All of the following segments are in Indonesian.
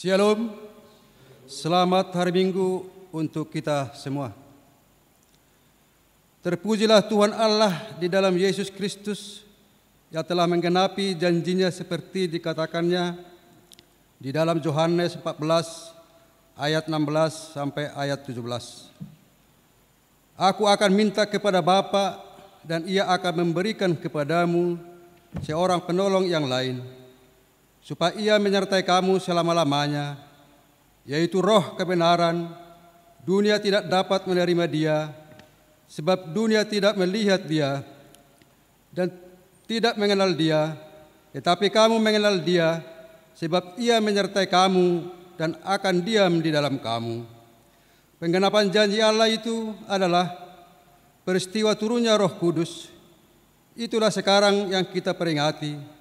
Shalom, selamat hari Minggu untuk kita semua. Terpujilah Tuhan Allah di dalam Yesus Kristus yang telah menggenapi janjinya seperti dikatakannya di dalam Yohanes 14 ayat 16 sampai ayat 17. Aku akan minta kepada Bapa dan Ia akan memberikan kepadamu seorang penolong yang lain, supaya Ia menyertai kamu selama-lamanya, yaitu Roh kebenaran. Dunia tidak dapat menerima Dia, sebab dunia tidak melihat Dia dan tidak mengenal Dia, tetapi kamu mengenal Dia, sebab Ia menyertai kamu dan akan diam di dalam kamu. Penggenapan janji Allah itu adalah peristiwa turunnya Roh Kudus. Itulah sekarang yang kita peringati,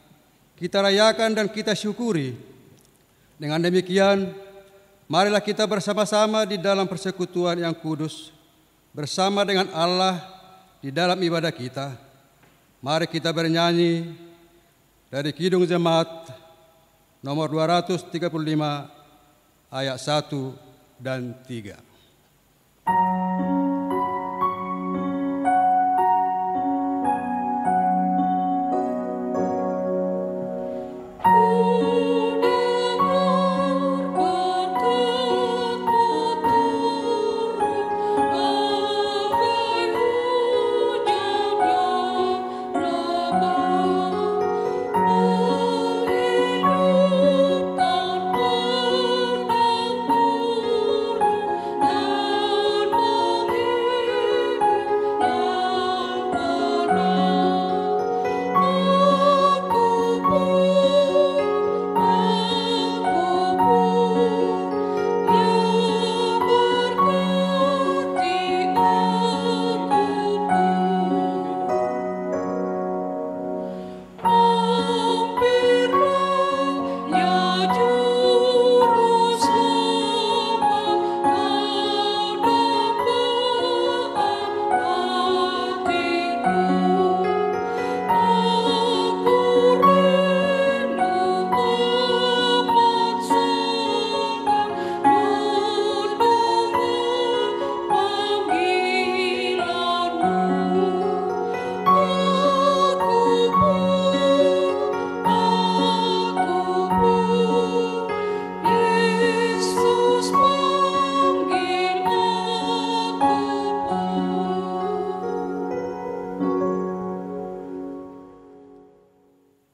kita rayakan dan kita syukuri. Dengan demikian, marilah kita bersama-sama di dalam persekutuan yang kudus, bersama dengan Allah di dalam ibadah kita. Mari kita bernyanyi dari Kidung Jemaat nomor 235 ayat 1 dan 3.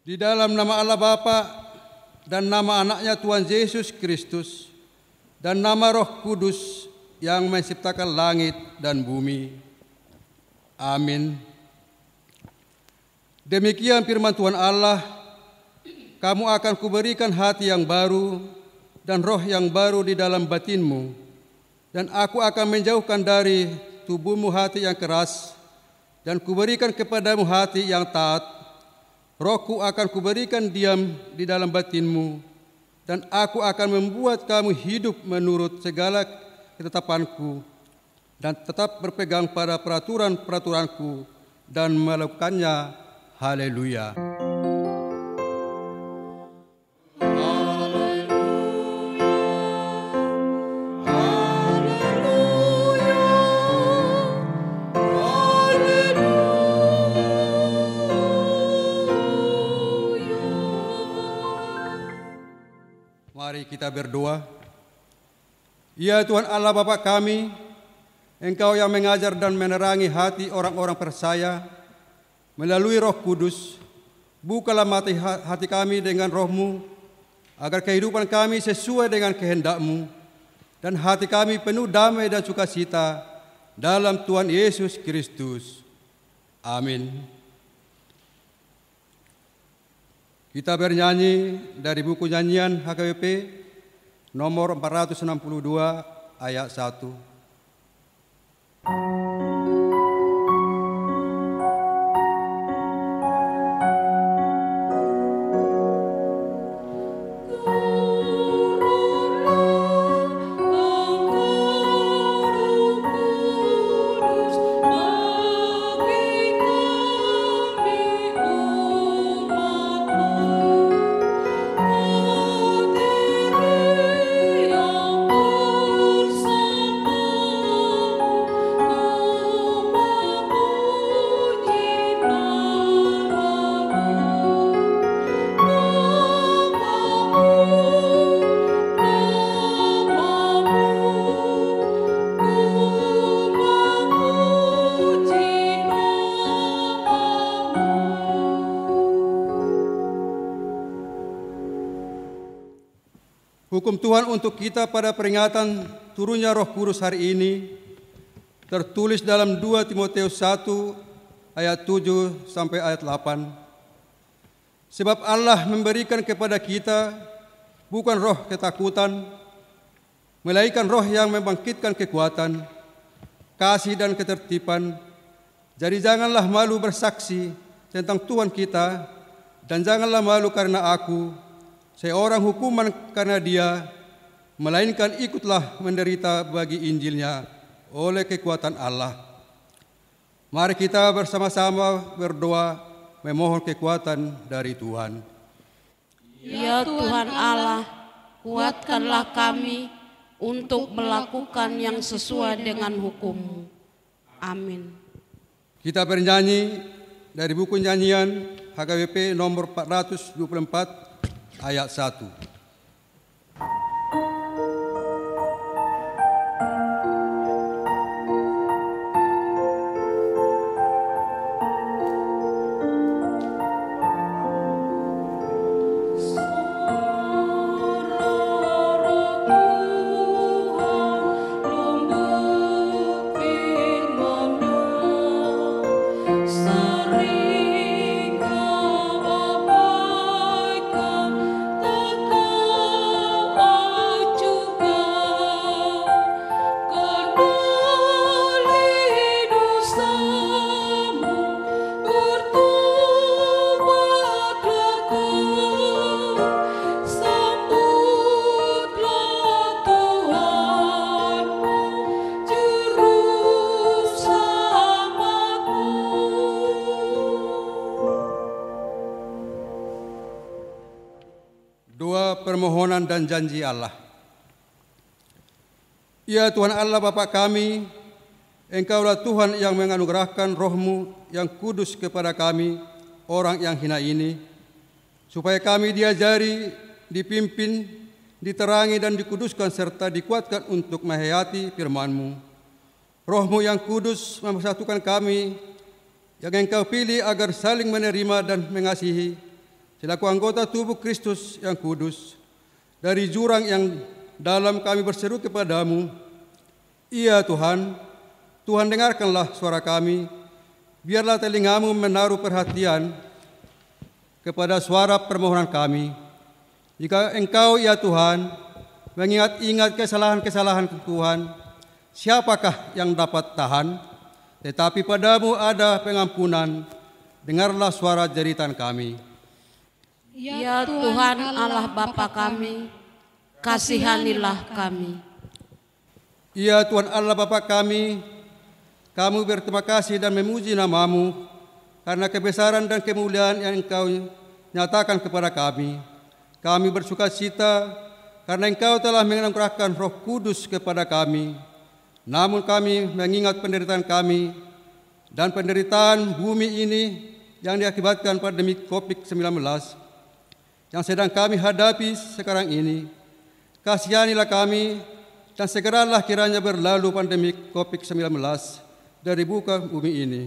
Di dalam nama Allah Bapa dan nama anaknya Tuhan Yesus Kristus dan nama Roh Kudus yang menciptakan langit dan bumi. Amin. Demikian firman Tuhan Allah, kamu akan kuberikan hati yang baru dan roh yang baru di dalam batinmu, dan aku akan menjauhkan dari tubuhmu hati yang keras, dan kuberikan kepadamu hati yang taat. Rohku akan kuberikan diam di dalam batinmu, dan aku akan membuat kamu hidup menurut segala ketetapanku, dan tetap berpegang pada peraturan-peraturanku, dan melakukannya. Haleluya. Mari kita berdoa. Ya Tuhan Allah Bapa kami, Engkau yang mengajar dan menerangi hati orang-orang percaya melalui Roh Kudus, bukalah mata hati kami dengan Roh-Mu, agar kehidupan kami sesuai dengan kehendak-Mu, dan hati kami penuh damai dan sukacita dalam Tuhan Yesus Kristus. Amin. Kita bernyanyi dari buku nyanyian HKBP nomor 462 ayat 1. Hukum Tuhan untuk kita pada peringatan turunnya Roh Kudus hari ini tertulis dalam 2 Timotius 1 ayat 7 sampai ayat 8. Sebab Allah memberikan kepada kita bukan roh ketakutan, melainkan roh yang membangkitkan kekuatan, kasih dan ketertiban. Jadi janganlah malu bersaksi tentang Tuhan kita, dan janganlah malu karena aku, seorang hukuman karena Dia, melainkan ikutlah menderita bagi Injilnya oleh kekuatan Allah. Mari kita bersama-sama berdoa memohon kekuatan dari Tuhan. Ya Tuhan Allah, kuatkanlah kami untuk melakukan yang sesuai dengan hukum-Mu. Amin. Kita bernyanyi dari buku nyanyian HKBP nomor 424 ayat 1. Permohonan dan janji Allah. Ya Tuhan Allah Bapa kami, Engkaulah Tuhan yang menganugerahkan Roh-Mu yang kudus kepada kami, orang yang hina ini, supaya kami diajari, dipimpin, diterangi dan dikuduskan serta dikuatkan untuk menghayati firman-Mu. Roh-Mu yang kudus mempersatukan kami, yang Engkau pilih agar saling menerima dan mengasihi, selaku anggota tubuh Kristus yang kudus. Dari jurang yang dalam kami berseru kepadamu, iya Tuhan, Tuhan dengarkanlah suara kami, biarlah telingamu menaruh perhatian kepada suara permohonan kami. Jika Engkau ya Tuhan mengingat-ingat kesalahan-kesalahan Tuhan, siapakah yang dapat tahan? Tetapi padamu ada pengampunan, dengarlah suara jeritan kami. Ya Tuhan Allah Bapa kami, kasihanilah kami. Ya Tuhan Allah Bapa kami, kami berterima kasih dan memuji nama-Mu karena kebesaran dan kemuliaan yang Engkau nyatakan kepada kami. Kami bersukacita karena Engkau telah menganugerahkan Roh Kudus kepada kami. Namun kami mengingat penderitaan kami dan penderitaan bumi ini yang diakibatkan pandemi COVID-19 yang sedang kami hadapi sekarang ini. Kasihanilah kami dan segeralah kiranya berlalu pandemi COVID-19 dari muka bumi ini,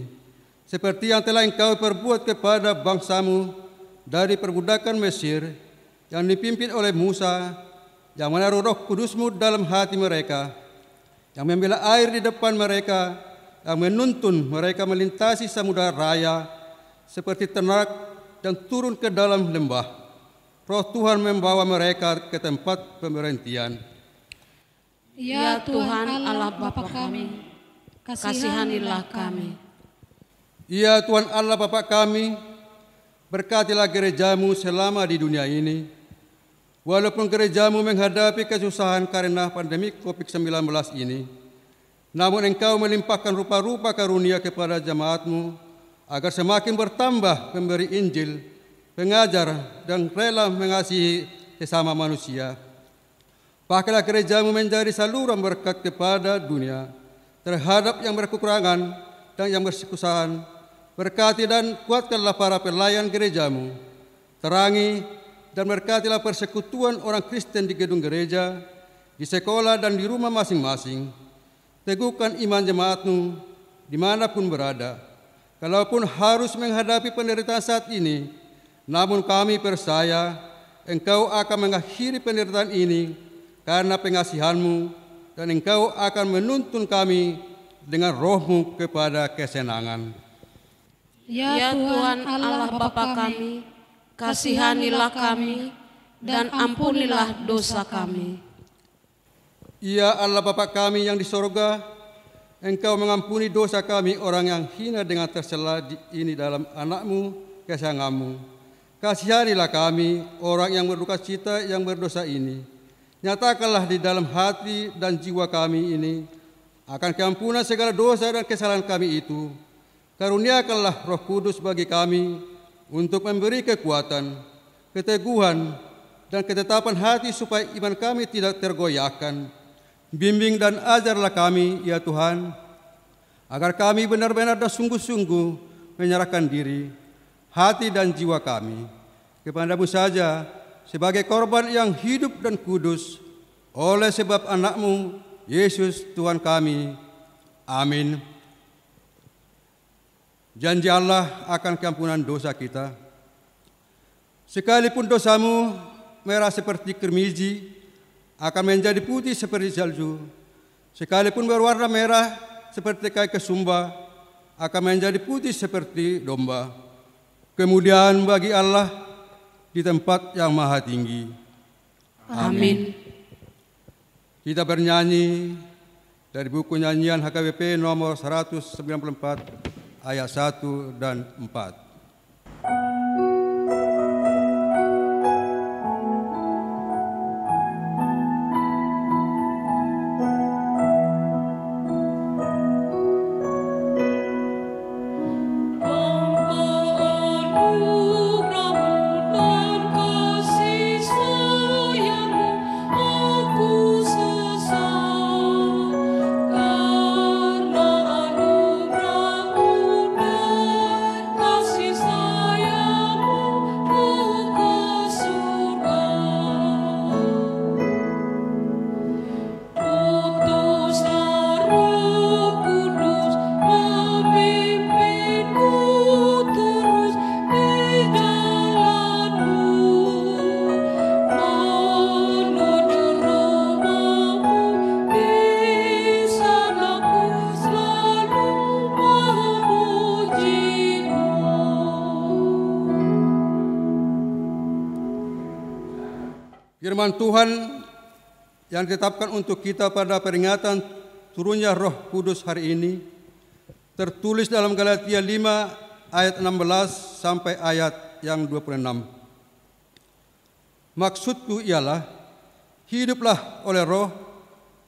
seperti yang telah Engkau perbuat kepada bangsa-Mu dari perbudakan Mesir yang dipimpin oleh Musa, yang menaruh Roh Kudus-Mu dalam hati mereka, yang membela air di depan mereka, yang menuntun mereka melintasi samudera raya seperti ternak dan turun ke dalam lembah. Roh Tuhan membawa mereka ke tempat pemberhentian. Ya Tuhan Allah Bapa kami, kasihanilah kami. Ya Tuhan Allah Bapa kami, berkatilah gereja-Mu selama di dunia ini. Walaupun gereja-Mu menghadapi kesusahan karena pandemi COVID-19 ini, namun Engkau melimpahkan rupa-rupa karunia kepada jemaat-Mu agar semakin bertambah pemberi Injil, pengajar dan rela mengasihi sesama manusia. Pakailah gereja-Mu menjadi saluran berkat kepada dunia terhadap yang berkekurangan dan yang berkesusahan. Berkati dan kuatkanlah para pelayan gereja-Mu. Terangi dan berkatilah persekutuan orang Kristen di gedung gereja, di sekolah dan di rumah masing-masing. Teguhkan iman jemaat-Mu dimanapun berada. Kalaupun harus menghadapi penderitaan saat ini, namun kami percaya Engkau akan mengakhiri penderitaan ini karena pengasihan-Mu, dan Engkau akan menuntun kami dengan Roh-Mu kepada kesenangan. Ya Tuhan Allah Bapa kami, kasihanilah kami dan ampunilah dosa kami. Ya Allah Bapa kami yang di sorga, Engkau mengampuni dosa kami orang yang hina dengan tercela ini dalam anak-Mu, kesayangan-Mu. Kasihanilah kami orang yang berduka cita yang berdosa ini. Nyatakanlah di dalam hati dan jiwa kami ini akan keampunan segala dosa dan kesalahan kami itu. Karuniakanlah Roh Kudus bagi kami untuk memberi kekuatan, keteguhan, dan ketetapan hati supaya iman kami tidak tergoyahkan. Bimbing dan ajarlah kami, ya Tuhan, agar kami benar-benar dan sungguh-sungguh menyerahkan diri, hati dan jiwa kami kepada-Mu saja sebagai korban yang hidup dan kudus oleh sebab anak-Mu, Yesus Tuhan kami. Amin. Janji Allah akan keampunan dosa kita. Sekalipun dosamu merah seperti kermiji, akan menjadi putih seperti salju. Sekalipun berwarna merah seperti kayu kesumba, akan menjadi putih seperti domba. Kemudian bagi Allah di tempat yang maha tinggi. Amin. Kita bernyanyi dari buku nyanyian HKBP nomor 194 ayat 1 dan 4. Firman Tuhan yang ditetapkan untuk kita pada peringatan turunnya Roh Kudus hari ini tertulis dalam Galatia 5 ayat 16 sampai ayat yang 26. Maksudku ialah, hiduplah oleh Roh,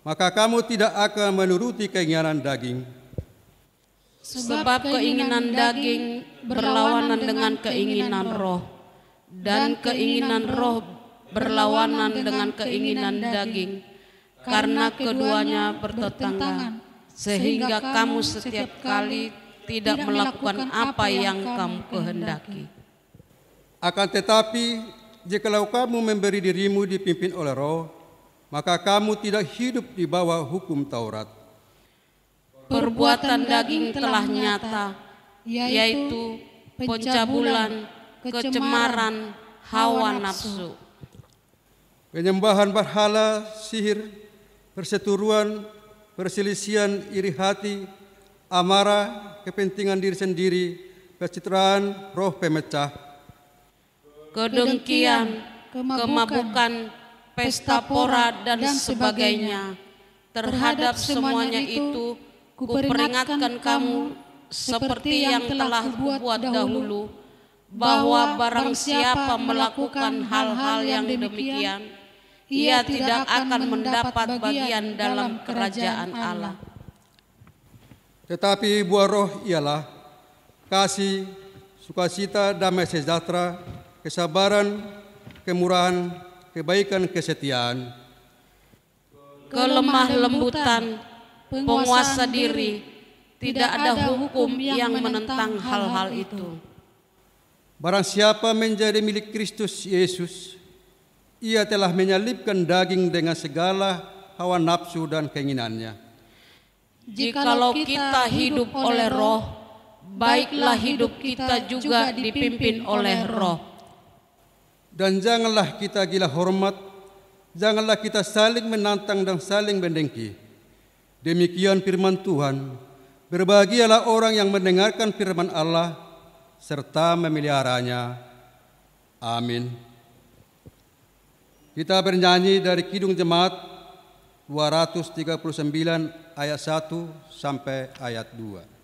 maka kamu tidak akan menuruti keinginan daging. Sebab keinginan daging berlawanan dengan keinginan Roh, dan keinginan Roh berlawanan dengan keinginan daging, karena keduanya bertentangan, sehingga kamu setiap kali tidak melakukan apa yang kamu kehendaki. Akan tetapi, jikalau kamu memberi dirimu dipimpin oleh Roh, maka kamu tidak hidup di bawah hukum Taurat. Perbuatan daging telah nyata, yaitu pencabulan, kecemaran, hawa nafsu, penyembahan berhala, sihir, perseteruan, perselisihan, iri hati, amarah, kepentingan diri sendiri, pencitraan, roh pemecah, kedengkian, kemabukan, pesta pora, dan sebagainya. Terhadap semuanya itu, kuperingatkan kamu seperti yang telah kubuat dahulu, bahwa barang siapa melakukan hal-hal yang demikian, ia tidak akan mendapat bagian dalam kerajaan Allah. Tetapi buah Roh ialah kasih, sukacita, damai sejahtera, kesabaran, kemurahan, kebaikan, kesetiaan, kelemah lembutan, penguasa diri. Tidak ada hukum yang menentang hal-hal itu. Barang siapa menjadi milik Kristus Yesus, ia telah menyalibkan daging dengan segala hawa nafsu dan keinginannya. Jikalau kita hidup oleh Roh, baiklah hidup kita juga dipimpin oleh Roh. Dan janganlah kita gila hormat janganlah kita saling menantang dan saling mendengki. Demikian firman Tuhan. Berbahagialah orang yang mendengarkan firman Allah serta memeliharanya. Amin. Kita bernyanyi dari Kidung Jemaat 239 ayat 1 sampai ayat 2.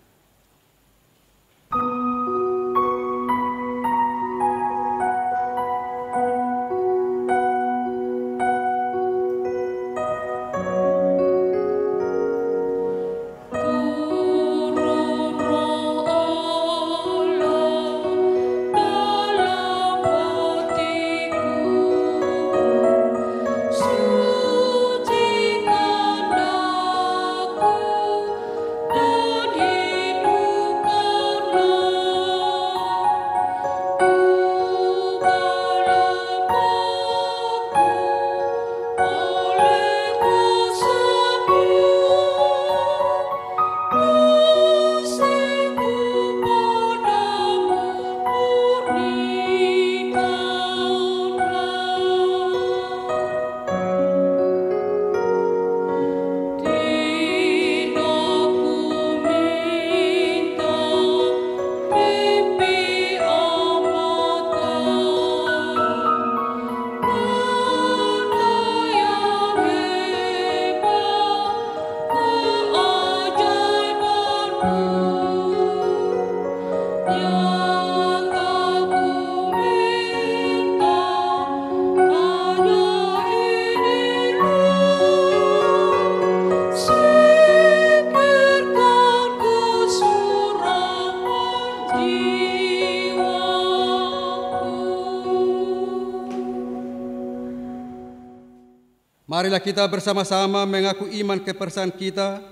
Marilah kita bersama-sama mengaku iman kepercayaan kita,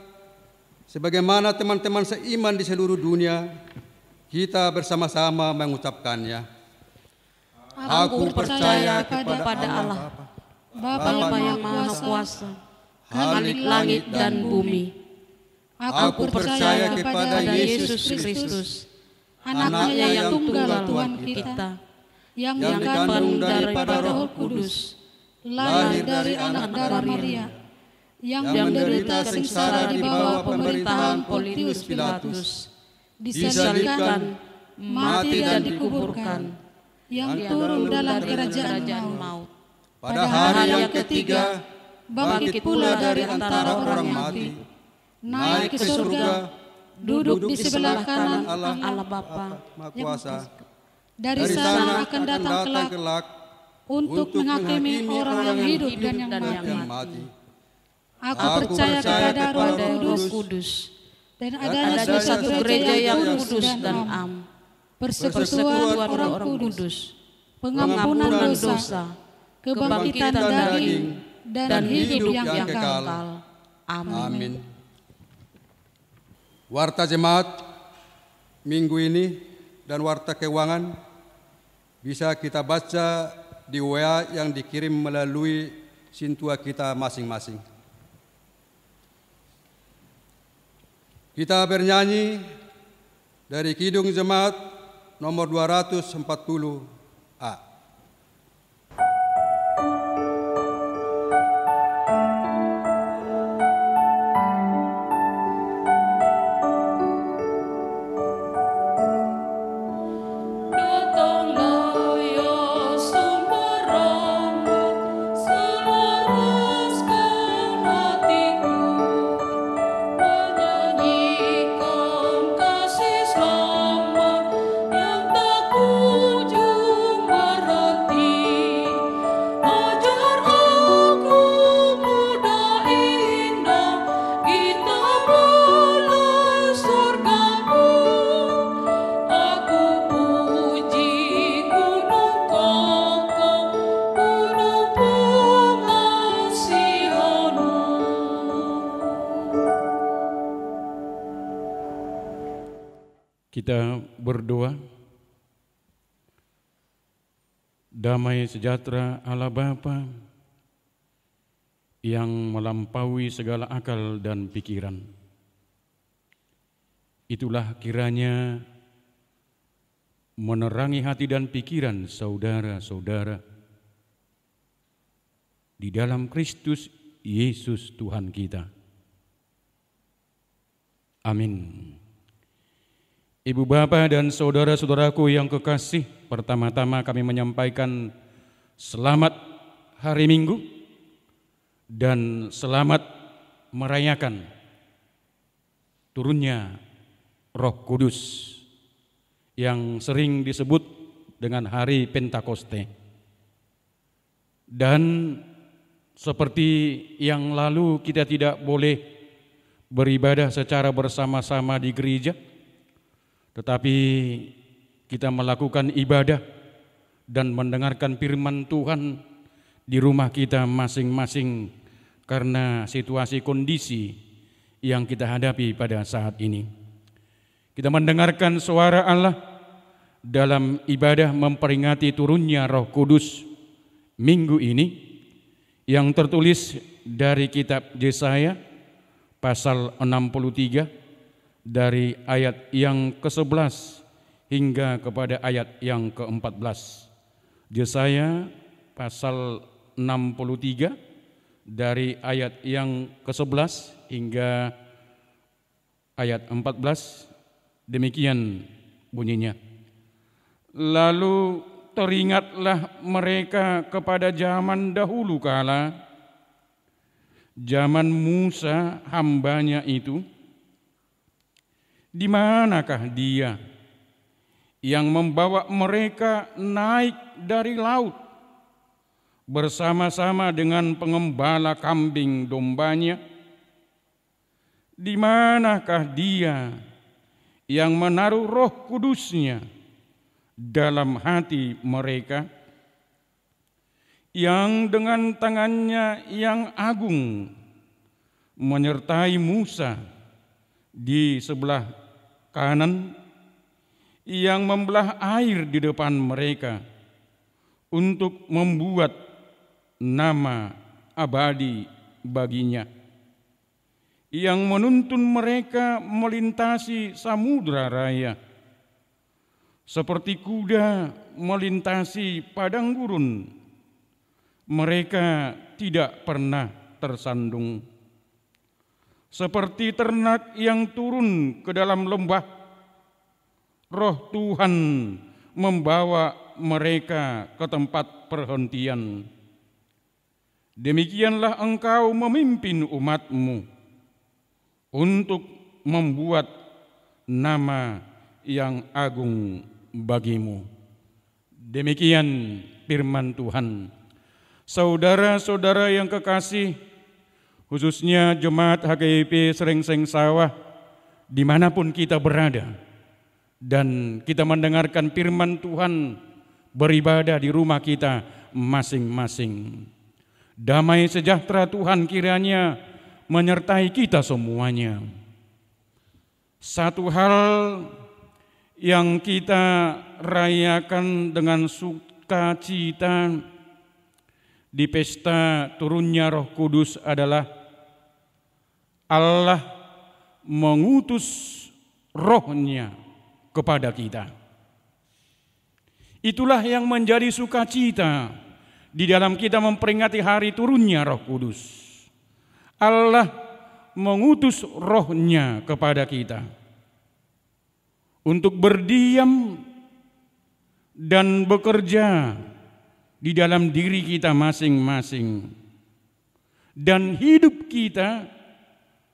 sebagaimana teman-teman seiman di seluruh dunia, kita bersama-sama mengucapkannya. Aku percaya kepada Allah, Bapa yang Maha Kuasa, Khalik langit dan bumi. Aku percaya kepada Yesus Kristus, Anaknya yang tunggal Tuhan kita, yang dikandung daripada Roh Kudus, lahir dari anak darah Maria, yang menderita sengsara di bawah pemerintahan Pontius Pilatus, disalibkan, mati dan dikuburkan, yang turun dalam kerajaan maut. Pada hari yang ketiga, bangkit pula dari antara orang mati, naik ke surga, duduk di sebelah kanan Allah Bapa Maha Kuasa. Dari sana akan datang kelak untuk menghakimi orang yang hidup dan yang mati. Aku percaya kepada Roh Kudus dan adanya satu gereja yang kudus dan am, persekutuan orang kudus, pengampunan dosa, kebangkitan daging, dan hidup yang kekal. Amin. Warta Jemaat minggu ini dan warta keuangan bisa kita baca di WA yang dikirim melalui sintua kita masing-masing. Kita bernyanyi dari Kidung Jemaat nomor 240A. Kita berdoa. Damai sejahtera Allah Bapa yang melampaui segala akal dan pikiran, itulah kiranya menerangi hati dan pikiran saudara-saudara, di dalam Kristus Yesus Tuhan kita. Amin. Ibu Bapa dan saudara-saudaraku yang kekasih, pertama-tama kami menyampaikan selamat hari Minggu dan selamat merayakan turunnya Roh Kudus yang sering disebut dengan hari Pentakoste. Dan seperti yang lalu, kita tidak boleh beribadah secara bersama-sama di gereja, tetapi kita melakukan ibadah dan mendengarkan firman Tuhan di rumah kita masing-masing karena situasi kondisi yang kita hadapi pada saat ini. Kita mendengarkan suara Allah dalam ibadah memperingati turunnya Roh Kudus minggu ini yang tertulis dari kitab Yesaya pasal 63 dari ayat yang ke-11 hingga kepada ayat yang ke-14. Yesaya pasal 63 dari ayat yang ke-11 hingga ayat 14, demikian bunyinya. Lalu teringatlah mereka kepada zaman dahulu kala, zaman Musa hambanya itu. Di manakah dia yang membawa mereka naik dari laut bersama-sama dengan pengembala kambing dombanya? Di manakah dia yang menaruh Roh Kudusnya dalam hati mereka, yang dengan tangannya yang agung menyertai Musa di sebelah kanan, yang membelah air di depan mereka untuk membuat nama abadi baginya, yang menuntun mereka melintasi samudra raya seperti kuda melintasi padang gurun. Mereka tidak pernah tersandung. Seperti ternak yang turun ke dalam lembah, Roh Tuhan membawa mereka ke tempat perhentian. Demikianlah engkau memimpin umat-Mu untuk membuat nama yang agung bagimu. Demikian firman Tuhan. Saudara-saudara yang kekasih, khususnya Jemaat HKIP Srengseng Sawah, dimanapun kita berada, dan kita mendengarkan firman Tuhan, beribadah di rumah kita masing-masing. Damai sejahtera Tuhan kiranya menyertai kita semuanya. Satu hal yang kita rayakan dengan sukacita di pesta turunnya Roh Kudus adalah Allah mengutus Roh-Nya kepada kita. Itulah yang menjadi sukacita di dalam kita memperingati hari turunnya Roh Kudus. Allah mengutus Roh-Nya kepada kita untuk berdiam dan bekerja di dalam diri kita masing-masing dan hidup kita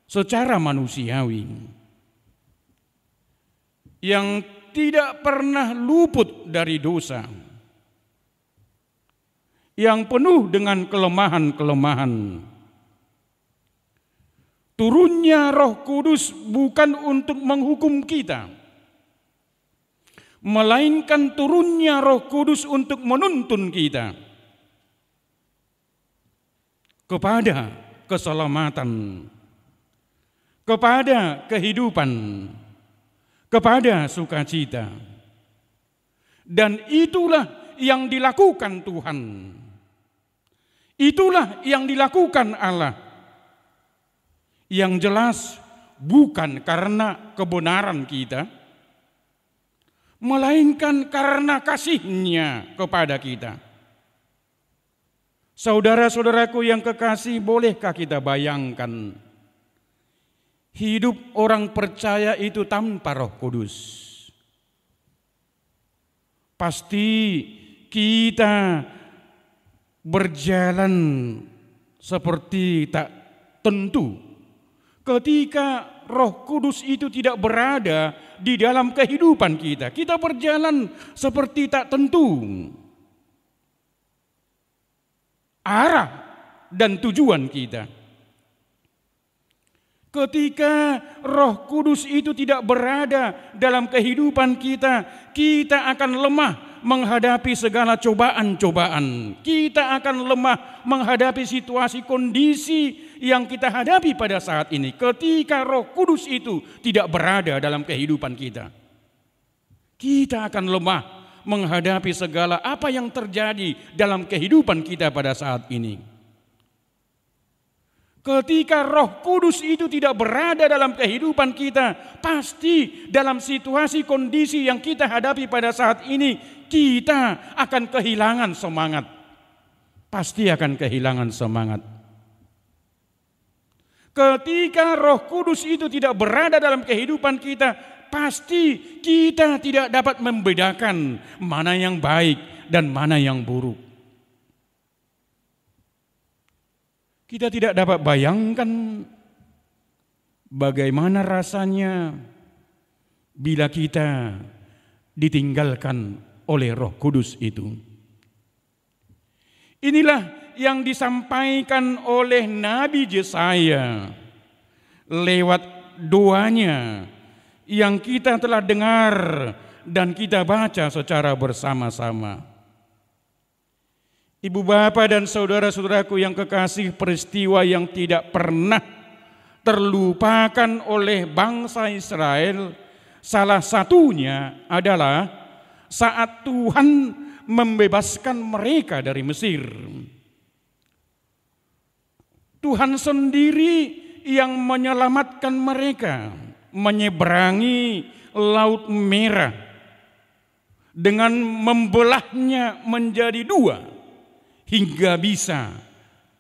secara manusiawi yang tidak pernah luput dari dosa, yang penuh dengan kelemahan-kelemahan. Turunnya Roh Kudus bukan untuk menghukum kita, melainkan turunnya Roh Kudus untuk menuntun kita kepada keselamatan, kepada kehidupan, kepada sukacita. Dan itulah yang dilakukan Tuhan. Itulah yang dilakukan Allah. Yang jelas bukan karena kebenaran kita, melainkan karena kasih-Nya kepada kita. Saudara-saudaraku yang kekasih, bolehkah kita bayangkan hidup orang percaya itu tanpa Roh Kudus? Pasti kita berjalan seperti tak tentu ketika Roh Kudus itu tidak berada di dalam kehidupan kita. Kita berjalan seperti tak tentu arah dan tujuan kita. Ketika Roh Kudus itu tidak berada dalam kehidupan kita, kita akan lemah menghadapi segala cobaan-cobaan. Kita akan lemah menghadapi situasi kondisi yang kita hadapi pada saat ini. Ketika Roh Kudus itu tidak berada dalam kehidupan kita, kita akan lemah menghadapi segala apa yang terjadi dalam kehidupan kita pada saat ini. Ketika Roh Kudus itu tidak berada dalam kehidupan kita, pasti dalam situasi kondisi yang kita hadapi pada saat ini, kita akan kehilangan semangat. Pasti akan kehilangan semangat. Ketika Roh Kudus itu tidak berada dalam kehidupan kita, pasti kita tidak dapat membedakan mana yang baik dan mana yang buruk. Kita tidak dapat bayangkan bagaimana rasanya bila kita ditinggalkan oleh Roh Kudus itu. Inilah yang disampaikan oleh Nabi Yesaya lewat doanya yang kita telah dengar dan kita baca secara bersama-sama. Ibu bapak dan saudara-saudaraku yang kekasih, peristiwa yang tidak pernah terlupakan oleh bangsa Israel, salah satunya adalah saat Tuhan membebaskan mereka dari Mesir. Tuhan sendiri yang menyelamatkan mereka, menyeberangi Laut Merah dengan membelahnya menjadi dua hingga bisa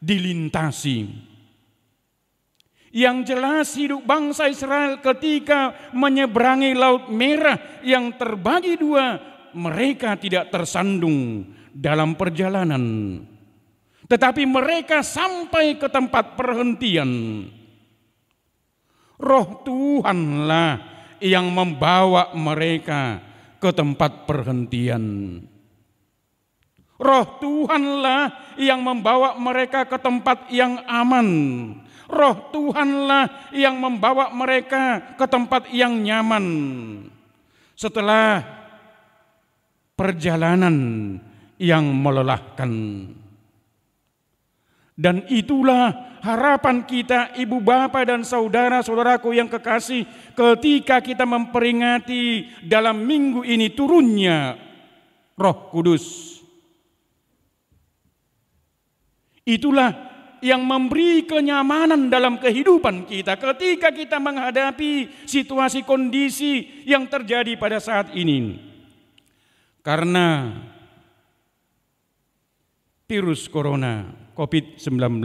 dilintasi. Yang jelas hidup bangsa Israel ketika menyeberangi Laut Merah yang terbagi dua, mereka tidak tersandung dalam perjalanan, tetapi mereka sampai ke tempat perhentian. Roh Tuhanlah yang membawa mereka ke tempat perhentian. Roh Tuhanlah yang membawa mereka ke tempat yang aman. Roh Tuhanlah yang membawa mereka ke tempat yang nyaman. Setelah perjalanan yang melelahkan. Dan itulah harapan kita, ibu bapa dan saudara-saudaraku yang kekasih, ketika kita memperingati dalam minggu ini turunnya Roh Kudus. Itulah yang memberi kenyamanan dalam kehidupan kita ketika kita menghadapi situasi kondisi yang terjadi pada saat ini. Karena virus corona COVID-19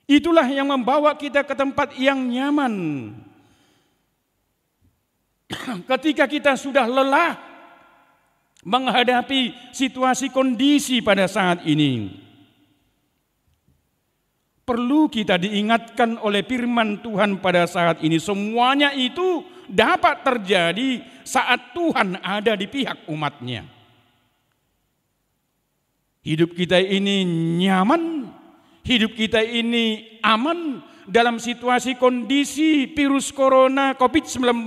itulah yang membawa kita ke tempat yang nyaman. Ketika kita sudah lelah menghadapi situasi kondisi pada saat ini, perlu kita diingatkan oleh firman Tuhan pada saat ini. Semuanya itu dapat terjadi saat Tuhan ada di pihak umatnya. Hidup kita ini nyaman, hidup kita ini aman dalam situasi kondisi virus corona COVID-19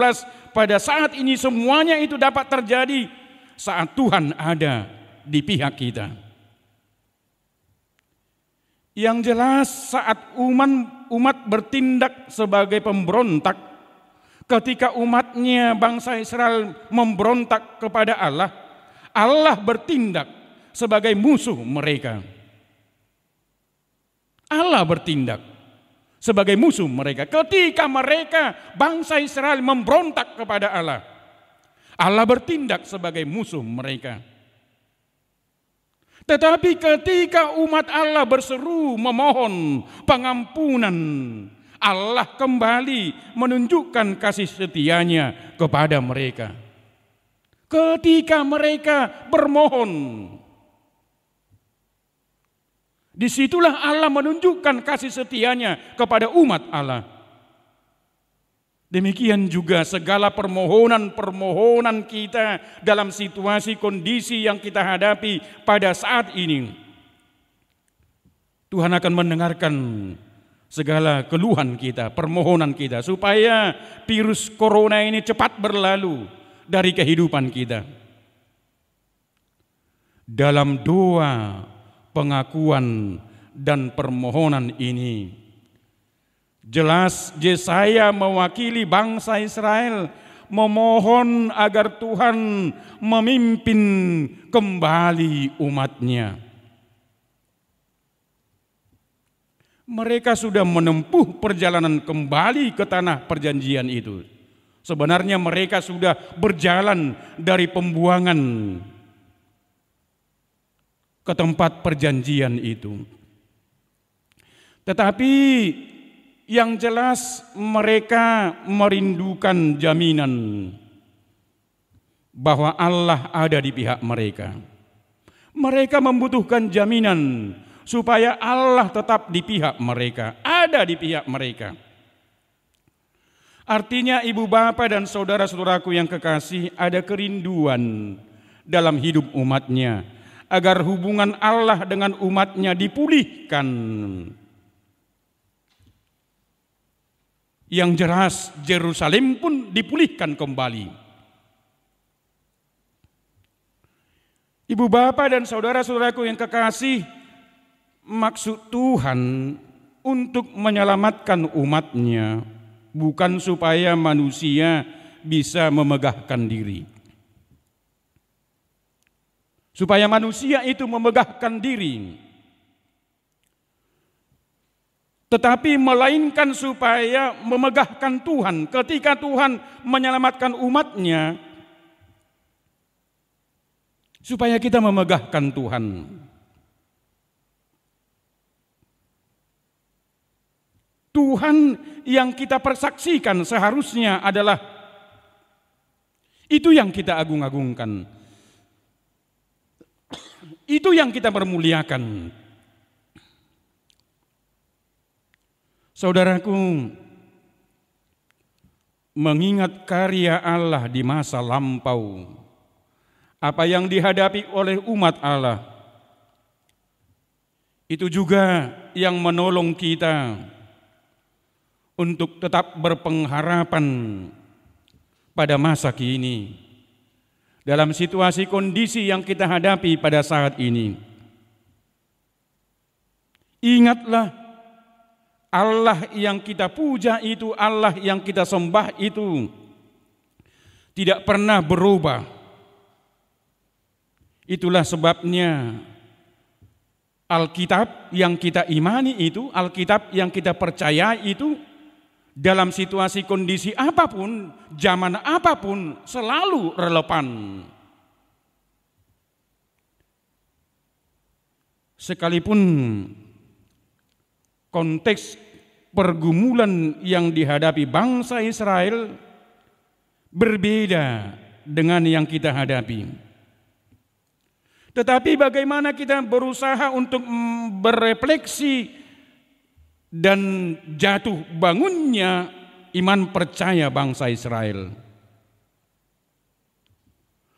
pada saat ini. Semuanya itu dapat terjadi saat Tuhan ada di pihak kita. Yang jelas saat umat bertindak sebagai pemberontak, ketika umatnya bangsa Israel memberontak kepada Allah, Allah bertindak sebagai musuh mereka. Allah bertindak sebagai musuh mereka. Ketika mereka bangsa Israel memberontak kepada Allah, Allah bertindak sebagai musuh mereka. Tetapi ketika umat Allah berseru memohon pengampunan, Allah kembali menunjukkan kasih setianya kepada mereka. Ketika mereka bermohon, disitulah Allah menunjukkan kasih setianya kepada umat Allah. Demikian juga segala permohonan-permohonan kita dalam situasi kondisi yang kita hadapi pada saat ini. Tuhan akan mendengarkan segala keluhan kita, permohonan kita, supaya virus corona ini cepat berlalu dari kehidupan kita. Dalam doa, pengakuan, dan permohonan ini, jelas Yesaya mewakili bangsa Israel memohon agar Tuhan memimpin kembali umatnya. Mereka sudah menempuh perjalanan kembali ke tanah perjanjian itu. Sebenarnya mereka sudah berjalan dari pembuangan ke tempat perjanjian itu. Tetapi yang jelas mereka merindukan jaminan bahwa Allah ada di pihak mereka. Mereka membutuhkan jaminan supaya Allah tetap di pihak mereka, ada di pihak mereka. Artinya ibu bapa dan saudara-saudaraku yang kekasih, ada kerinduan dalam hidup umatnya agar hubungan Allah dengan umatnya dipulihkan. Yang jelas Yerusalem pun dipulihkan kembali. Ibu bapa dan saudara-saudaraku yang kekasih, maksud Tuhan untuk menyelamatkan umatnya bukan supaya manusia bisa memegahkan diri. Supaya manusia itu memegahkan diri. Tetapi melainkan supaya memegahkan Tuhan. Ketika Tuhan menyelamatkan umatnya, supaya kita memegahkan Tuhan. Tuhan yang kita persaksikan seharusnya adalah itu yang kita agung-agungkan. Itu yang kita permuliakan. Saudaraku, mengingat karya Allah di masa lampau, apa yang dihadapi oleh umat Allah, itu juga yang menolong kita untuk tetap berpengharapan pada masa kini, dalam situasi kondisi yang kita hadapi pada saat ini. Ingatlah, Allah yang kita puja itu, Allah yang kita sembah itu tidak pernah berubah. Itulah sebabnya Alkitab yang kita imani itu, Alkitab yang kita percaya itu, dalam situasi kondisi apapun, zaman apapun, selalu relevan. Sekalipun konteks pergumulan yang dihadapi bangsa Israel berbeda dengan yang kita hadapi. Tetapi bagaimana kita berusaha untuk berefleksi dan jatuh bangunnya iman percaya bangsa Israel.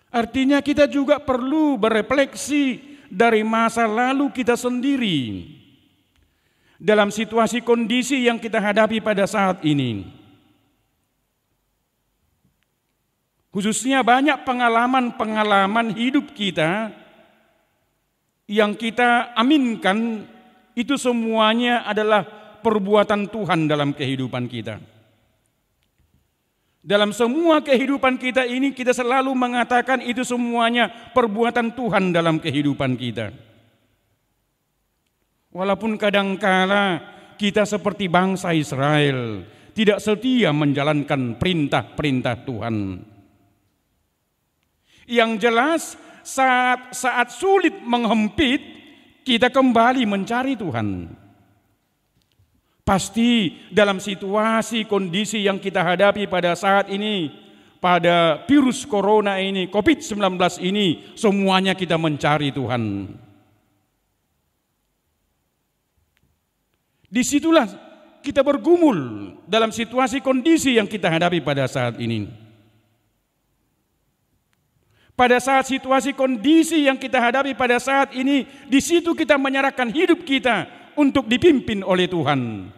Artinya kita juga perlu berefleksi dari masa lalu kita sendiri dalam situasi kondisi yang kita hadapi pada saat ini. Khususnya banyak pengalaman-pengalaman hidup kita yang kita aminkan itu semuanya adalah perbuatan Tuhan dalam kehidupan kita. Dalam semua kehidupan kita ini kita selalu mengatakan itu semuanya perbuatan Tuhan dalam kehidupan kita. Walaupun kadangkala kita seperti bangsa Israel tidak setia menjalankan perintah-perintah Tuhan. Yang jelas saat sulit menghempit, kita kembali mencari Tuhan. Pasti dalam situasi kondisi yang kita hadapi pada saat ini, pada virus corona ini, COVID-19 ini, semuanya kita mencari Tuhan. Disitulah kita bergumul dalam situasi kondisi yang kita hadapi pada saat ini. Pada saat situasi kondisi yang kita hadapi pada saat ini, di situ kita menyerahkan hidup kita untuk dipimpin oleh Tuhan.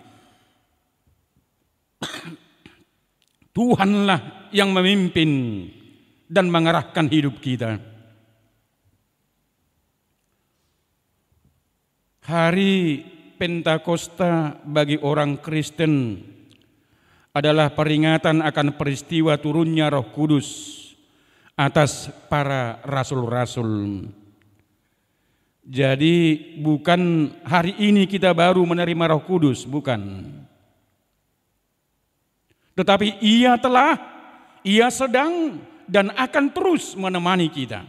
Tuhanlah yang memimpin dan mengarahkan hidup kita. Hari Pentakosta bagi orang Kristen adalah peringatan akan peristiwa turunnya Roh Kudus atas para rasul-rasul. Jadi bukan hari ini kita baru menerima Roh Kudus, bukan. Tetapi ia sedang dan akan terus menemani kita.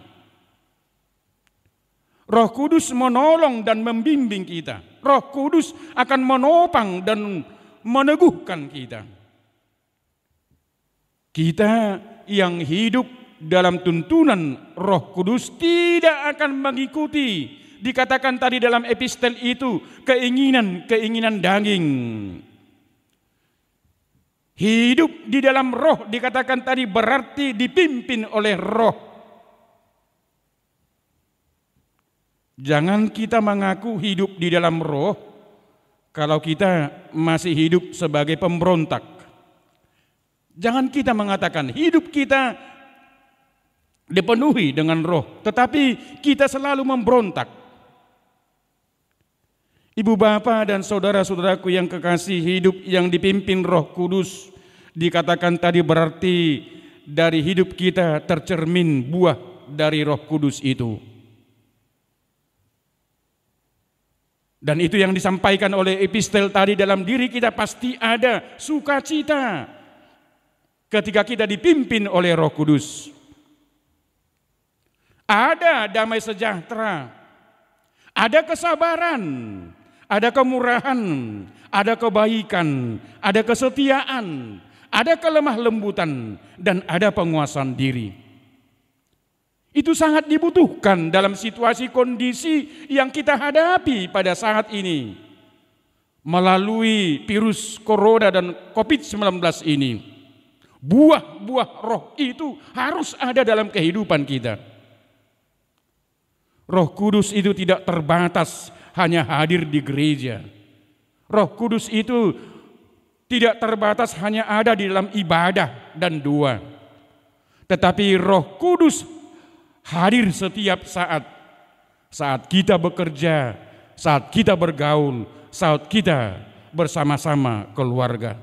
Roh Kudus menolong dan membimbing kita. Roh Kudus akan menopang dan meneguhkan kita. Kita yang hidup dalam tuntunan Roh Kudus tidak akan mengikuti, dikatakan tadi dalam epistel itu, keinginan daging. Hidup di dalam Roh dikatakan tadi berarti dipimpin oleh Roh. Jangan kita mengaku hidup di dalam Roh kalau kita masih hidup sebagai pemberontak. Jangan kita mengatakan hidup kita dipenuhi dengan Roh, tetapi kita selalu memberontak. Ibu bapa dan saudara-saudaraku yang kekasih, hidup yang dipimpin Roh Kudus dikatakan tadi berarti dari hidup kita tercermin buah dari Roh Kudus itu. Dan itu yang disampaikan oleh epistel tadi, dalam diri kita pasti ada sukacita ketika kita dipimpin oleh Roh Kudus. Ada damai sejahtera, ada kesabaran, ada kemurahan, ada kebaikan, ada kesetiaan, ada kelemah lembutan, dan ada penguasaan diri. Itu sangat dibutuhkan dalam situasi kondisi yang kita hadapi pada saat ini. Melalui virus corona dan COVID-19 ini, buah-buah Roh itu harus ada dalam kehidupan kita. Roh Kudus itu tidak terbatas hanya hadir di gereja. Roh Kudus itu tidak terbatas hanya ada di dalam ibadah dan doa. Tetapi Roh Kudus hadir setiap saat kita bekerja, saat kita bergaul, saat kita bersama-sama keluarga.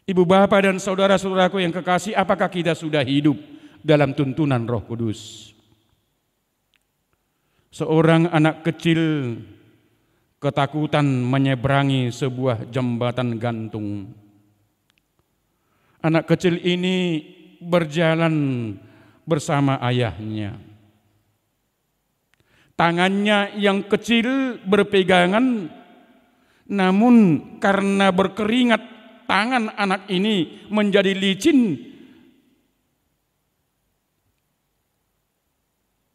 Ibu bapa dan saudara-saudaraku yang kekasih, apakah kita sudah hidup dalam tuntunan Roh Kudus? Seorang anak kecil ketakutan menyeberangi sebuah jembatan gantung. Anak kecil ini berjalan bersama ayahnya. Tangannya yang kecil berpegangan, namun karena berkeringat tangan anak ini menjadi licin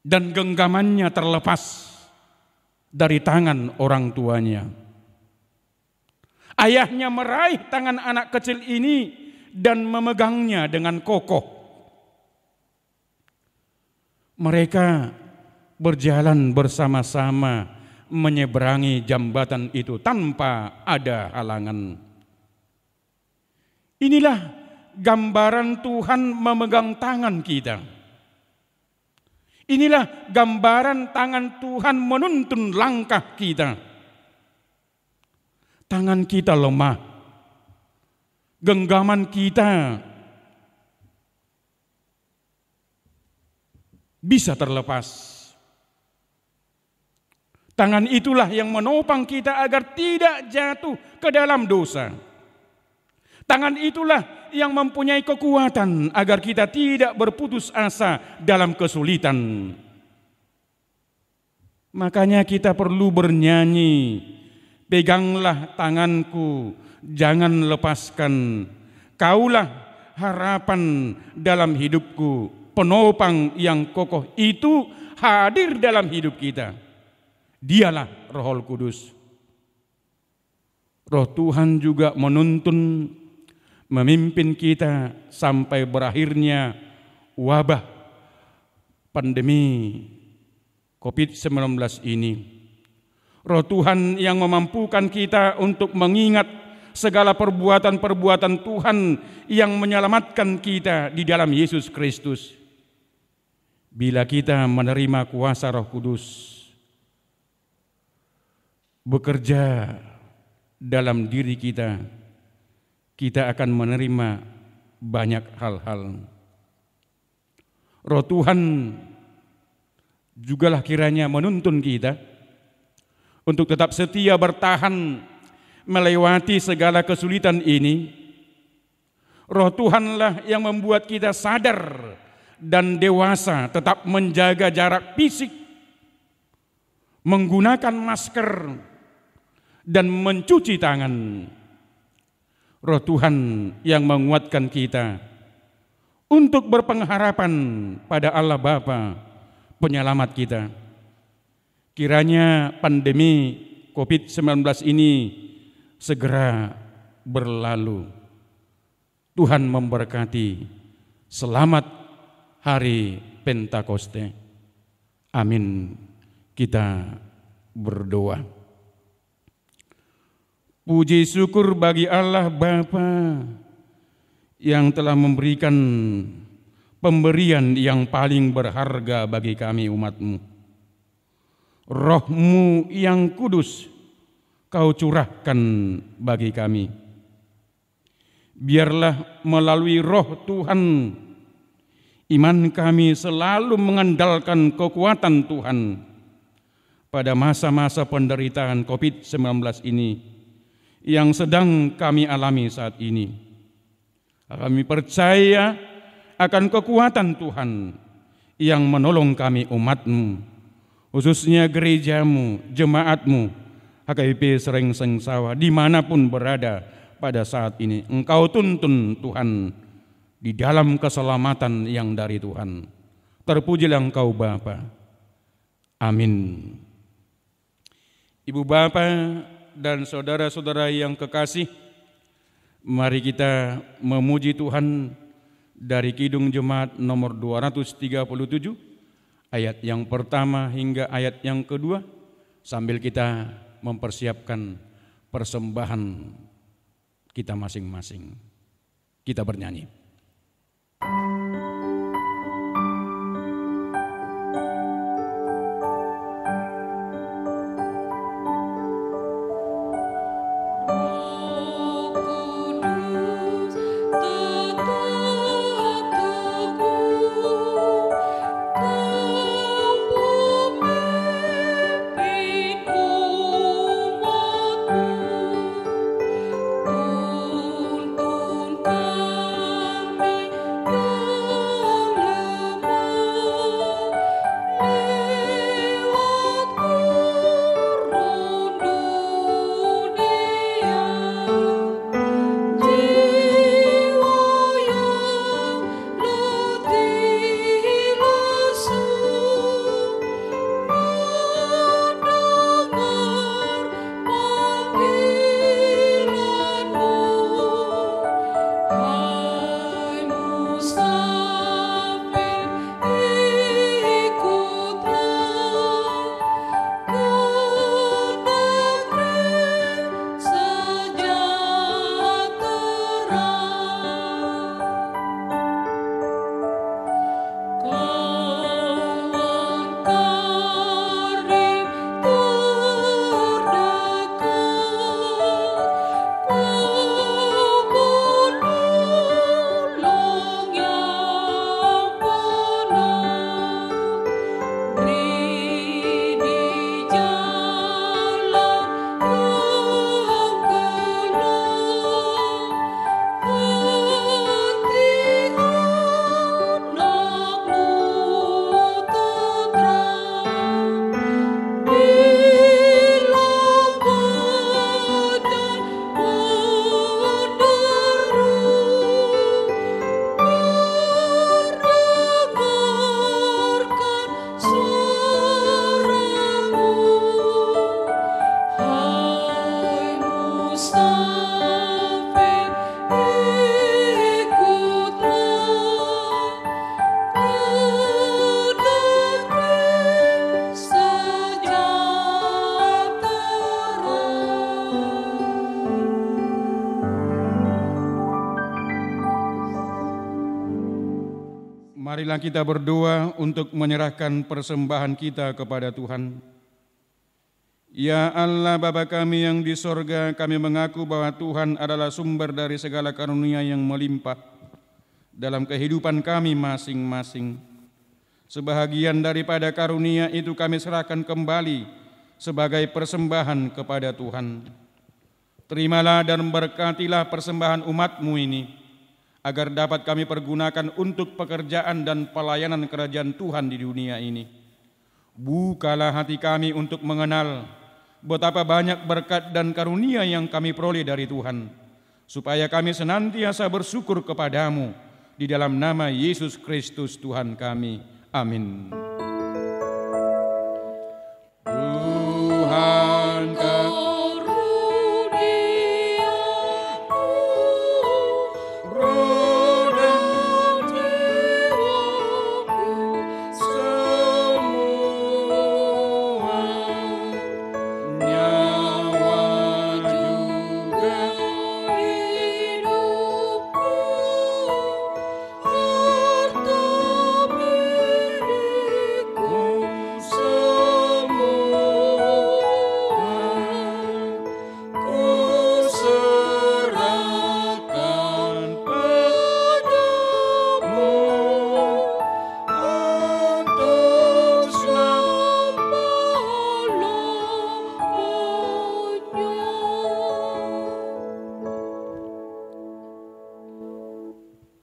dan genggamannya terlepas dari tangan orang tuanya. Ayahnya meraih tangan anak kecil ini dan memegangnya dengan kokoh. Mereka berjalan bersama-sama menyeberangi jembatan itu tanpa ada halangan. Inilah gambaran Tuhan memegang tangan kita. Inilah gambaran tangan Tuhan menuntun langkah kita. Tangan kita lemah, genggaman kita bisa terlepas. Tangan itulah yang menopang kita agar tidak jatuh ke dalam dosa. Tangan itulah yang mempunyai kekuatan agar kita tidak berputus asa dalam kesulitan. Makanya kita perlu bernyanyi, peganglah tanganku, jangan lepaskan. Kaulah harapan dalam hidupku, penopang yang kokoh itu hadir dalam hidup kita. Dialah Roh Kudus. Roh Tuhan juga menuntun, memimpin kita sampai berakhirnya wabah pandemi COVID-19 ini. Roh Tuhan yang memampukan kita untuk mengingat segala perbuatan-perbuatan Tuhan yang menyelamatkan kita di dalam Yesus Kristus. Bila kita menerima kuasa Roh Kudus bekerja dalam diri kita, kita akan menerima banyak hal-hal. Roh Tuhan jugalah kiranya menuntun kita untuk tetap setia bertahan melewati segala kesulitan ini. Roh Tuhanlah yang membuat kita sadar dan dewasa tetap menjaga jarak fisik, menggunakan masker, dan mencuci tangan. Roh Tuhan yang menguatkan kita untuk berpengharapan pada Allah Bapa, penyelamat kita. Kiranya pandemi COVID-19 ini segera berlalu. Tuhan memberkati. Selamat hari Pentakoste. Amin. Kita berdoa. Puji syukur bagi Allah Bapa yang telah memberikan pemberian yang paling berharga bagi kami umat-Mu. Roh-Mu yang kudus Kau curahkan bagi kami. Biarlah melalui Roh Tuhan, iman kami selalu mengandalkan kekuatan Tuhan pada masa-masa penderitaan COVID-19 ini yang sedang kami alami saat ini. Kami percaya akan kekuatan Tuhan yang menolong kami umat-Mu, khususnya gereja-Mu, jemaat-Mu, HKBP Serengseng Sawah, dimanapun berada pada saat ini. Engkau tuntun Tuhan di dalam keselamatan yang dari Tuhan. Terpujilah Engkau Bapa. Amin. Ibu Bapa dan saudara-saudara yang kekasih, mari kita memuji Tuhan dari Kidung Jemaat nomor 237, ayat yang pertama hingga ayat yang kedua, sambil kita mempersiapkan persembahan kita masing-masing. Kita bernyanyi. Tuntunkan Marilah kita berdoa untuk menyerahkan persembahan kita kepada Tuhan. Ya Allah Bapa kami yang di sorga, kami mengaku bahwa Tuhan adalah sumber dari segala karunia yang melimpah dalam kehidupan kami masing-masing. Sebahagian daripada karunia itu kami serahkan kembali sebagai persembahan kepada Tuhan. Terimalah dan berkatilah persembahan umat-Mu ini, agar dapat kami pergunakan untuk pekerjaan dan pelayanan kerajaan Tuhan di dunia ini. Bukalah hati kami untuk mengenal betapa banyak berkat dan karunia yang kami peroleh dari Tuhan, supaya kami senantiasa bersyukur kepadamu di dalam nama Yesus Kristus Tuhan kami. Amin. Tuhan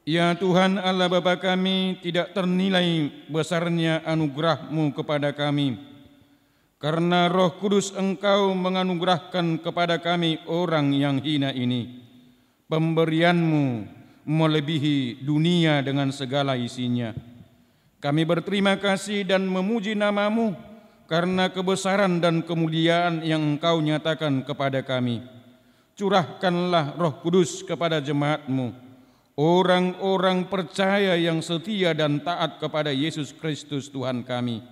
Ya Tuhan Allah Bapa kami, tidak ternilai besarnya anugerah-Mu kepada kami. Karena Roh Kudus Engkau menganugerahkan kepada kami orang yang hina ini. Pemberian-Mu melebihi dunia dengan segala isinya. Kami berterima kasih dan memuji nama-Mu karena kebesaran dan kemuliaan yang Engkau nyatakan kepada kami. Curahkanlah Roh Kudus kepada jemaat-Mu, orang-orang percaya yang setia dan taat kepada Yesus Kristus Tuhan kami,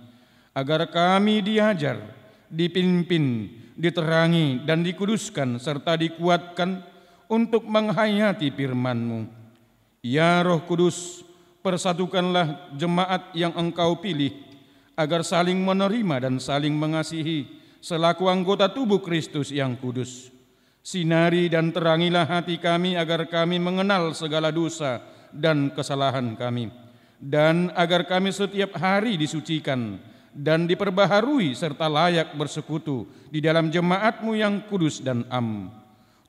agar kami diajar, dipimpin, diterangi, dan dikuduskan, serta dikuatkan untuk menghayati firman-Mu. Ya Roh Kudus, persatukanlah jemaat yang Engkau pilih, agar saling menerima dan saling mengasihi selaku anggota tubuh Kristus yang kudus. Sinari dan terangilah hati kami agar kami mengenal segala dosa dan kesalahan kami, dan agar kami setiap hari disucikan dan diperbaharui serta layak bersekutu di dalam jemaat-Mu yang kudus dan am.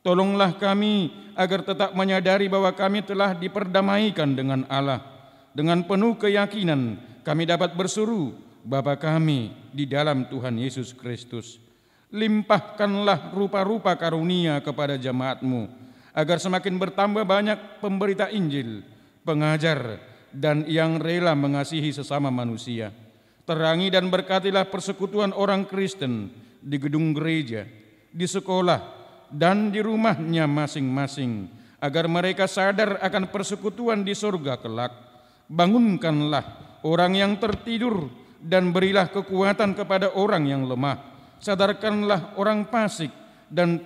Tolonglah kami agar tetap menyadari bahwa kami telah diperdamaikan dengan Allah. Dengan penuh keyakinan kami dapat berseru, Bapa kami di dalam Tuhan Yesus Kristus. Limpahkanlah rupa-rupa karunia kepada jemaat-Mu, agar semakin bertambah banyak pemberita Injil, pengajar, dan yang rela mengasihi sesama manusia. Terangi dan berkatilah persekutuan orang Kristen di gedung gereja, di sekolah, dan di rumahnya masing-masing, agar mereka sadar akan persekutuan di surga kelak. Bangunkanlah orang yang tertidur dan berilah kekuatan kepada orang yang lemah. Sadarkanlah orang fasik dan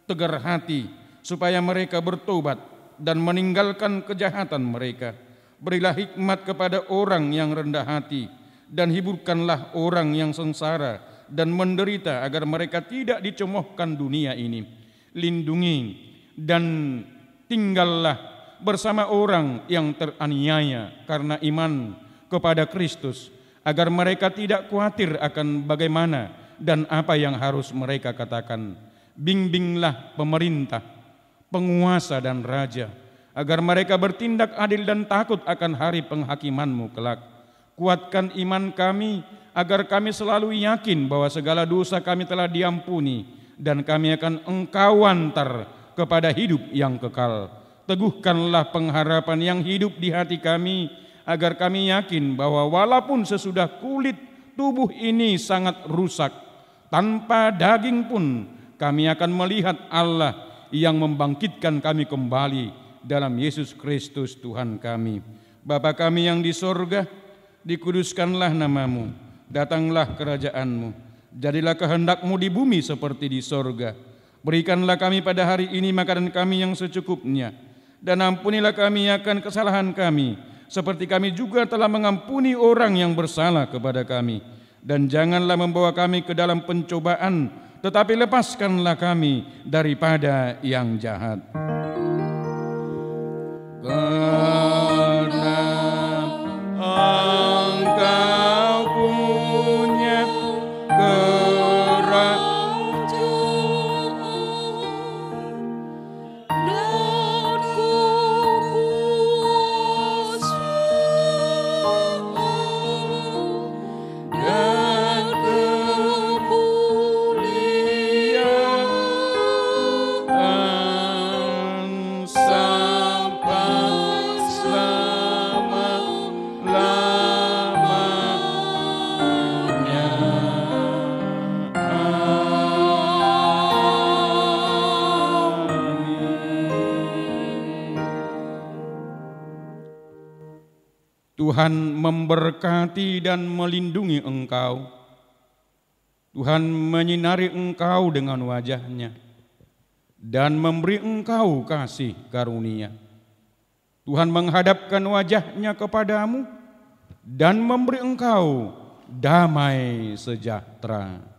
tegar hati, supaya mereka bertobat dan meninggalkan kejahatan mereka. Berilah hikmat kepada orang yang rendah hati, dan hiburkanlah orang yang sengsara dan menderita, agar mereka tidak dicemohkan dunia ini. Lindungi dan tinggallah bersama orang yang teraniaya karena iman kepada Kristus, agar mereka tidak khawatir akan bagaimana dan apa yang harus mereka katakan. Bimbinglah pemerintah, penguasa dan raja, agar mereka bertindak adil dan takut akan hari penghakiman-Mu kelak. Kuatkan iman kami, agar kami selalu yakin bahwa segala dosa kami telah diampuni, dan kami akan Engkau antar kepada hidup yang kekal. Teguhkanlah pengharapan yang hidup di hati kami, agar kami yakin bahwa walaupun sesudah kulit tubuh ini sangat rusak, tanpa daging pun kami akan melihat Allah yang membangkitkan kami kembali dalam Yesus Kristus Tuhan kami. Bapa kami yang di sorga, dikuduskanlah nama-Mu, datanglah kerajaan-Mu, jadilah kehendak-Mu di bumi seperti di sorga. Berikanlah kami pada hari ini makanan kami yang secukupnya, dan ampunilah kami akan kesalahan kami, seperti kami juga telah mengampuni orang yang bersalah kepada kami. Dan janganlah membawa kami ke dalam pencobaan, tetapi lepaskanlah kami daripada yang jahat. Karena Engkau punya Tuhan memberkati dan melindungi engkau. Tuhan menyinari engkau dengan wajah-Nya dan memberi engkau kasih karunia. Tuhan menghadapkan wajah-Nya kepadamu dan memberi engkau damai sejahtera.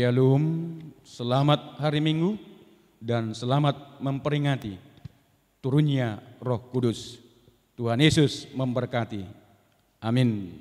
Shalom, selamat hari Minggu dan selamat memperingati turunnya Roh Kudus. Tuhan Yesus memberkati. Amin.